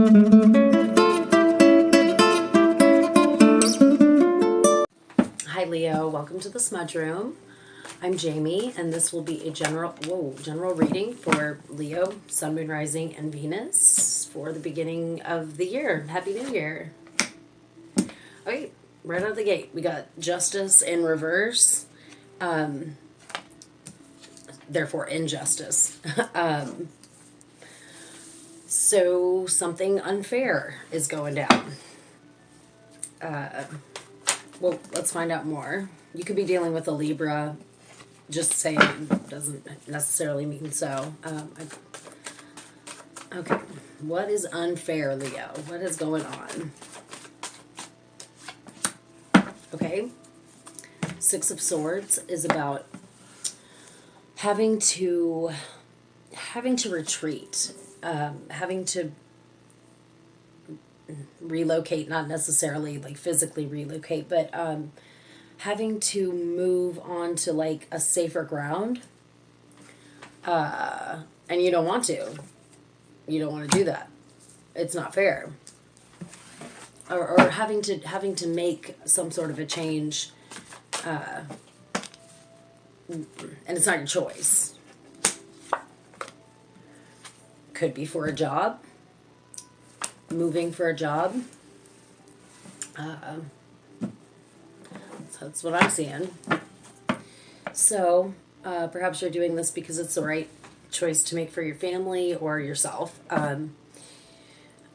Hi Leo, welcome to the Smudge Room. I'm Jamie, and this will be a general reading for Leo, Sun, Moon, Rising, and Venus for the beginning of the year. Happy New Year. Okay, right out of the gate, we got Justice in reverse, therefore injustice. So something unfair is going down. Well, let's find out more. You could be dealing with a Libra. Just saying, doesn't necessarily mean so. Okay, what is unfair, Leo? What is going on? Okay, Six of Swords is about having to retreat, having to relocate, not necessarily like physically relocate, but having to move on to like a safer ground, and you don't want to do that. It's not fair. Or having to make some sort of a change, and it's not your choice. Could be for a job, moving for a job. That's what I'm seeing. So perhaps you're doing this because it's the right choice to make for your family or yourself, but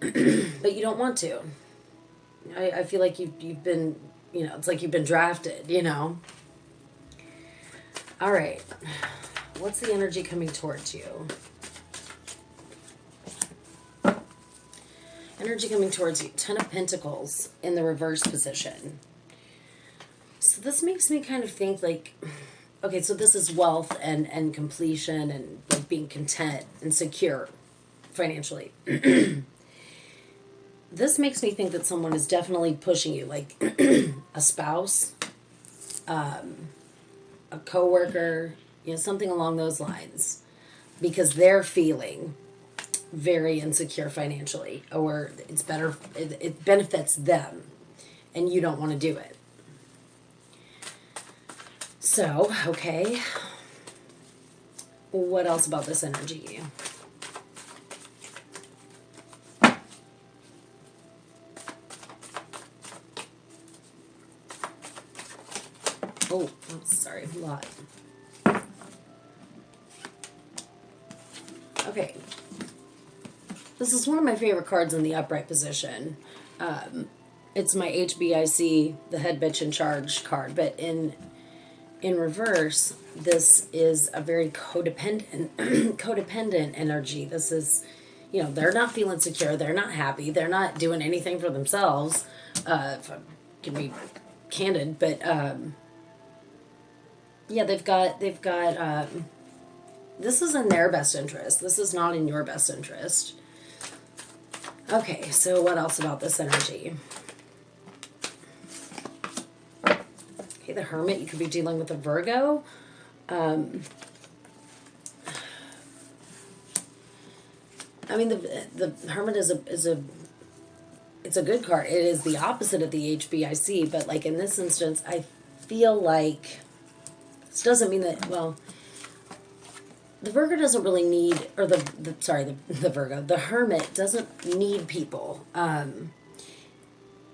you don't want to. I feel like you've been, it's like you've been drafted, All right. What's the energy coming towards you? Energy coming towards you. 10 of Pentacles in the reverse position. So this makes me kind of think like, okay, so this is wealth and completion and like being content and secure financially. This makes me think that someone is definitely pushing you, like a spouse, a coworker, something along those lines, because they're feeling very insecure financially, or it's better, it benefits them, and you don't want to do it. So, okay. What else about this energy? Oh, sorry, a lot. Okay. This is one of my favorite cards in the upright position. It's my HBIC, the head bitch in charge card, but in reverse, this is a very codependent energy. This is, they're not feeling secure. They're not happy. They're not doing anything for themselves. If I can be candid, but yeah, they've got. This is in their best interest. This is not in your best interest. Okay, so what else about this energy? Okay, the Hermit, you could be dealing with a Virgo. I mean, the Hermit is a it's a good card. It is the opposite of the HBIC, but like in this instance, I feel like this doesn't mean that, well, the Virgo doesn't really need, or the Virgo, the Hermit doesn't need people.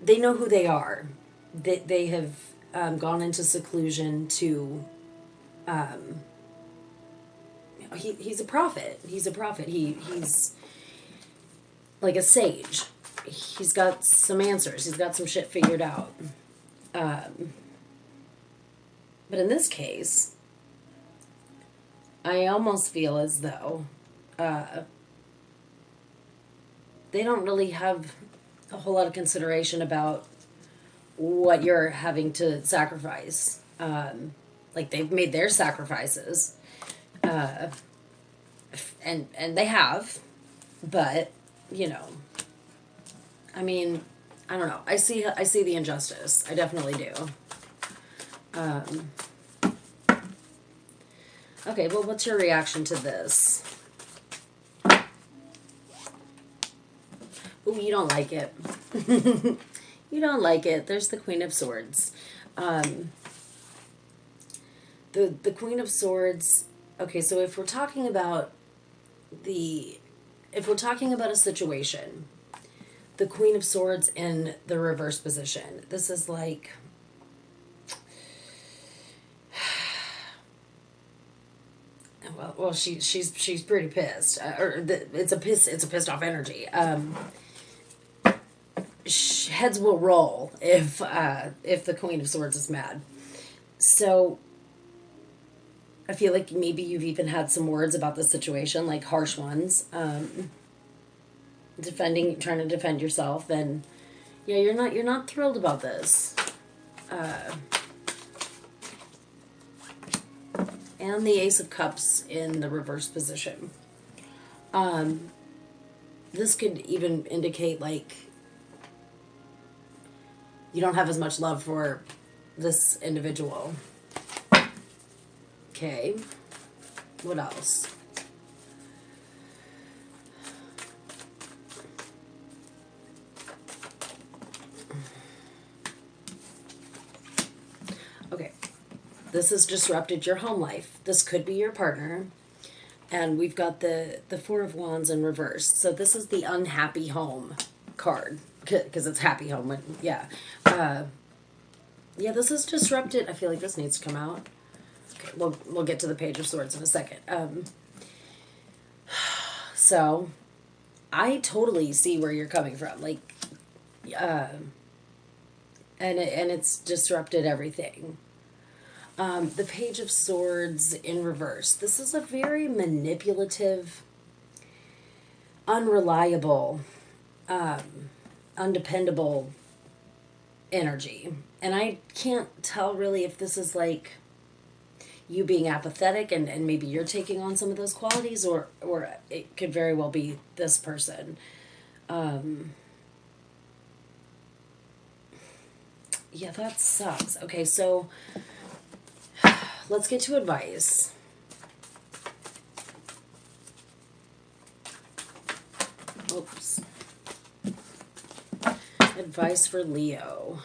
They know who they are. They have gone into seclusion to, he's a prophet. He's a prophet. He's like a sage. He's got some answers. He's got some shit figured out. But in this case, I almost feel as though they don't really have a whole lot of consideration about what you're having to sacrifice. Like they've made their sacrifices, and they have, but I mean, I don't know. I see the injustice. I definitely do. Okay, well, what's your reaction to this? Oh, you don't like it. You don't like it. There's the Queen of Swords. The Queen of Swords. Okay, so if we're talking about a situation, the Queen of Swords in the reverse position. This is like, well, she's pretty pissed, it's a pissed off energy. Heads will roll if the Queen of Swords is mad. So I feel like maybe you've even had some words about the situation, like harsh ones, trying to defend yourself, and yeah, you're not thrilled about this. And the Ace of Cups in the reverse position. This could even indicate like you don't have as much love for this individual. Okay. What else? Okay. This has disrupted your home life. This could be your partner. And we've got the Four of Wands in reverse. So this is the unhappy home card. Because it's happy home. Yeah. Yeah, this is disrupted. I feel like this needs to come out. Okay, we'll get to the Page of Swords in a second. So, I totally see where you're coming from. Like, and it's disrupted everything. The Page of Swords in reverse. This is a very manipulative, unreliable, undependable energy. And I can't tell really if this is like you being apathetic and maybe you're taking on some of those qualities, or it could very well be this person. Yeah, that sucks. Okay, so let's get to advice. Oops. Advice for Leo.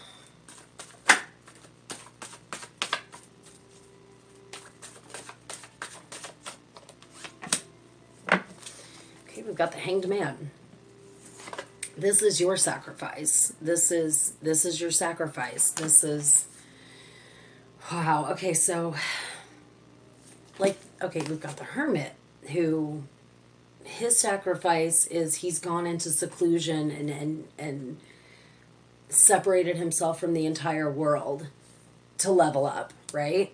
Okay, we've got the Hanged Man. This is your sacrifice. This is your sacrifice. This is, wow. Okay, so like, okay, we've got the Hermit, who his sacrifice is he's gone into seclusion and separated himself from the entire world to level up, right?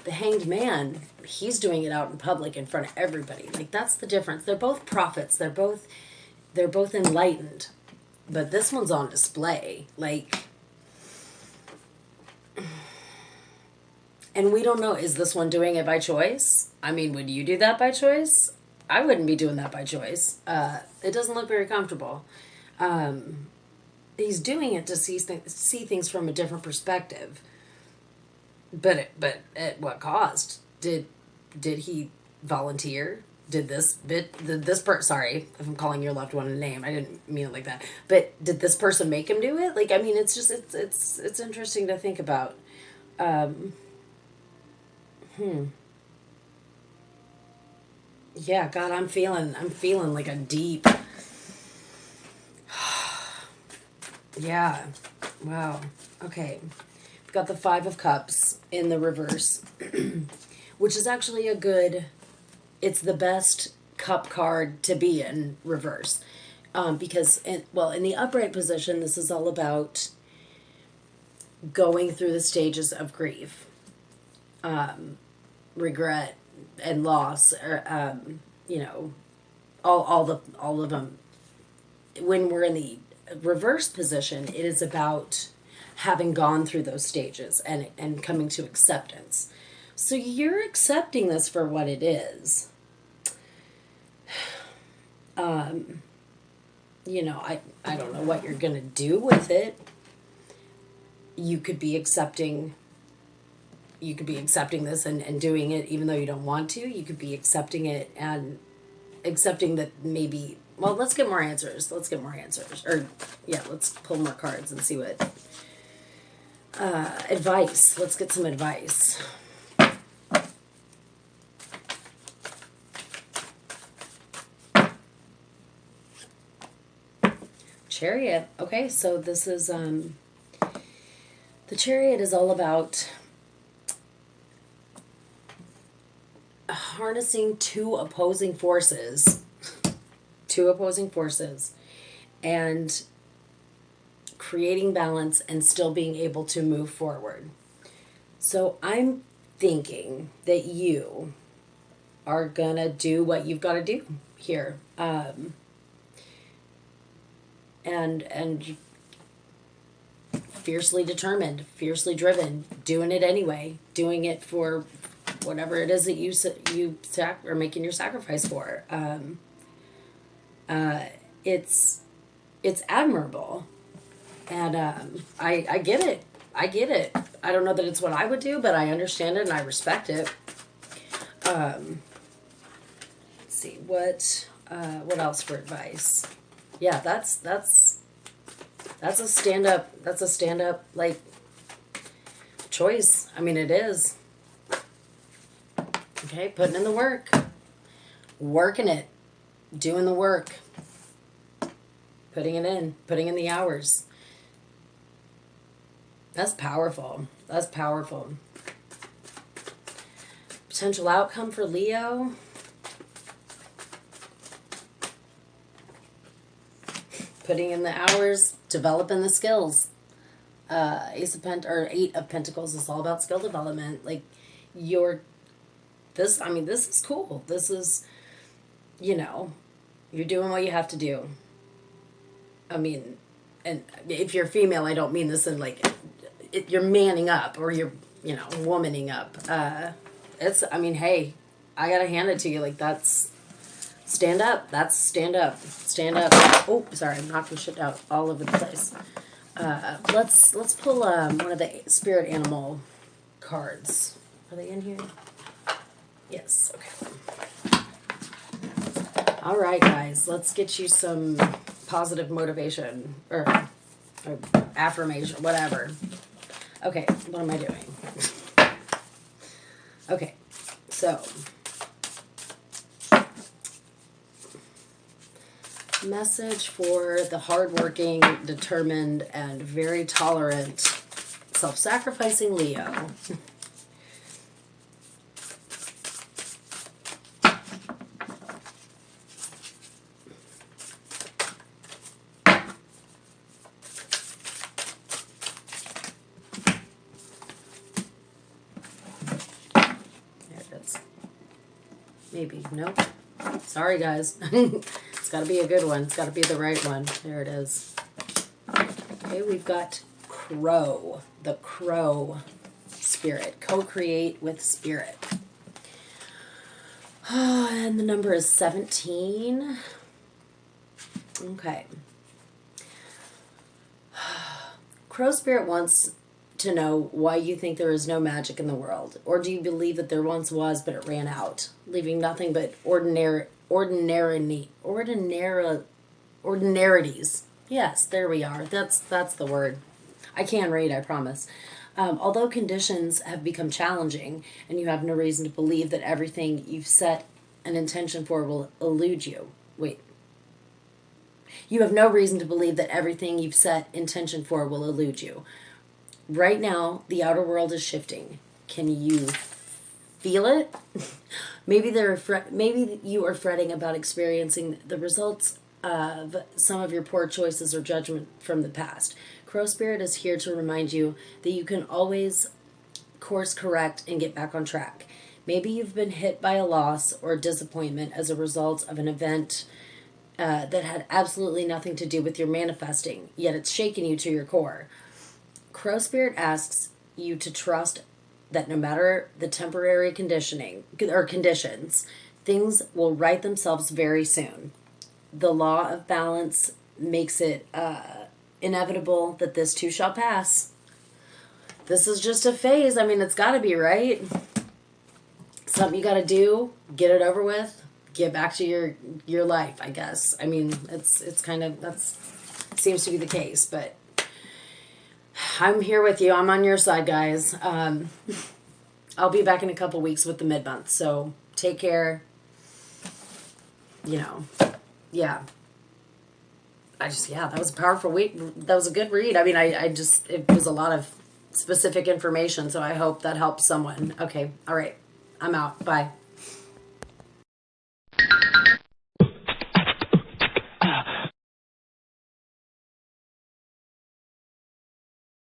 The Hanged Man, he's doing it out in public in front of everybody. Like, that's the difference. They're both prophets. They're both enlightened. But this one's on display. Like, and we don't know, is this one doing it by choice? I mean, would you do that by choice? I wouldn't be doing that by choice. It doesn't look very comfortable. He's doing it to see things from a different perspective. But at what cost? Did he volunteer? Sorry if I'm calling your loved one a name. I didn't mean it like that. But did this person make him do it? Like, I mean, it's just, it's interesting to think about. Yeah, God, I'm feeling like a deep. Yeah. Wow. Okay. We've got the Five of Cups in the reverse, which is actually it's the best cup card to be in reverse. Because, in the upright position, this is all about going through the stages of grief, regret, and loss, or all of them. When we're in the reverse position, it is about having gone through those stages and coming to acceptance. So you're accepting this for what it is. I don't know what you're going to do with it. You could be accepting this and doing it even though you don't want to. You could be accepting it and accepting that maybe Well, let's get more answers. Let's get more answers. Or, yeah, let's pull more cards and see what... advice. Let's get some advice. Chariot. Okay, so this is... the Chariot is all about harnessing two opposing forces, and creating balance and still being able to move forward. So I'm thinking that you are gonna do what you've got to do here, and fiercely determined, fiercely driven, doing it anyway, doing it for whatever it is that you are making your sacrifice for. It's admirable, and I get it. I get it. I don't know that it's what I would do, but I understand it and I respect it. Let's see what else for advice. Yeah, that's a stand up. That's a stand up like choice. I mean, it is. Okay, putting in the work, working it, doing the work, putting it in, putting in the hours. That's powerful. That's powerful. Potential outcome for Leo. Putting in the hours, developing the skills. Eight of Pentacles is all about skill development. Like this is cool. This is, you're doing what you have to do. I mean, and if you're female, I don't mean this in like, you're manning up or you're, womaning up. Hey, I gotta hand it to you. Like that's stand up. That's stand up. Stand up. Oh, sorry, I'm knocking shit out all over the place. Let's pull one of the spirit animal cards. Are they in here? Yes. Okay. All right, guys. Let's get you some positive motivation or affirmation, whatever. Okay. What am I doing? Okay. So, message for the hardworking, determined, and very tolerant, self-sacrificing Leo. Maybe. Nope. Sorry, guys. It's got to be a good one. It's got to be the right one. There it is. Okay, we've got Crow. The Crow spirit. Co-create with spirit. And the number is 17. Okay. Crow spirit wants to know why you think there is no magic in the world, or do you believe that there once was but it ran out, leaving nothing but ordinarities. Yes, there we are. That's the word. I can read, I promise. Although conditions have become challenging and you have no reason to believe that everything you've set an intention for will elude you. You have no reason to believe that everything you've set intention for will elude you. Right now, the outer world is shifting. Can you feel it? Maybe you are fretting about experiencing the results of some of your poor choices or judgment from the past. Crow Spirit is here to remind you that you can always course correct and get back on track. Maybe you've been hit by a loss or disappointment as a result of an event that had absolutely nothing to do with your manifesting, yet it's shaken you to your core. Crow Spirit asks you to trust that no matter the temporary conditions, things will right themselves very soon. The law of balance makes it inevitable that this too shall pass. This is just a phase. I mean, it's got to be, right? Something you got to do, get it over with, get back to your life, I guess. I mean, it's kind of, that's seems to be the case, but I'm here with you. I'm on your side, guys. I'll be back in a couple weeks with the mid-month, so take care. You know, yeah. That was a powerful week. That was a good read. I mean, it was a lot of specific information, so I hope that helps someone. Okay, all right. I'm out. Bye.